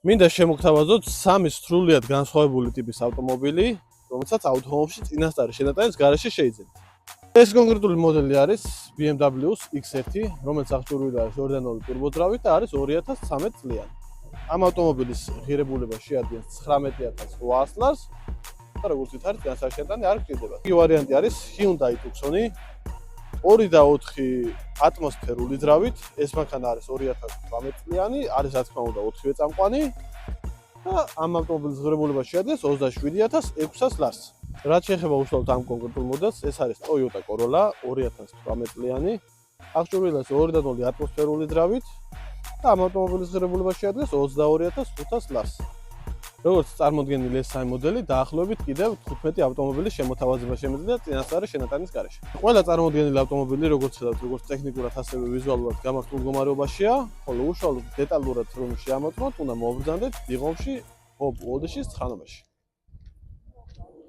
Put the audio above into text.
მინდა შემოგთავაზოთ სამი სრულიად განსხვავებული ტიპის ავტომობილი, რომელსაც ავტომობილში წინასწარი შენატანის გარეშე შეიძლება. ეს კონკრეტული მოდელი არის BMW-ს X1, რომელიც აღჭურვილი არის 2.0 ტურბოძრავით და არის 2013 წლიანი. ამ ავტომობილის ღირებულება შეადგენს 19800 ლარს და როგორც ვითარით, განსხვავებული შენატანი არ გჭირდება. იგი ვარიანტი არის Hyundai Tucsonი 2.4 ატმოსფერული ძრავით, ეს მანქანა არის 2018 წლიანი, არის რა თქმა უნდა 4-ვე წამყვანი და ამ ავტომობილის ღირებულება შეადგენს 27600 ლარს. რაც შეეხება უშუალოდ ამ კონკრეტულ მოდელს, ეს არის Toyota Corolla 2018 წლიანი, აღჭურვილი არის 2.0 ატმოსფერული ძრავით და ამ ავტომობილის ღირებულება შეადგენს 22500 ლარს. როგორც წარმოდგენილი ეს სამი მოდელი დაახლოებით კიდევ 15 ავტომობილის შემოთავაზება შემიძლია წინასწარი შენატანის გარეშე. ყველა წარმოდგენილი ავტომობილი როგორც ტექნიკურად ასევე ვიზუალურად გამართულ მდგომარეობაშია, ხოლო უშუალოდ დეტალურად რომ შეამოწმოთ, უნდა მოვბრძანდეთ დიღომში, World-ში 9 ნომერში.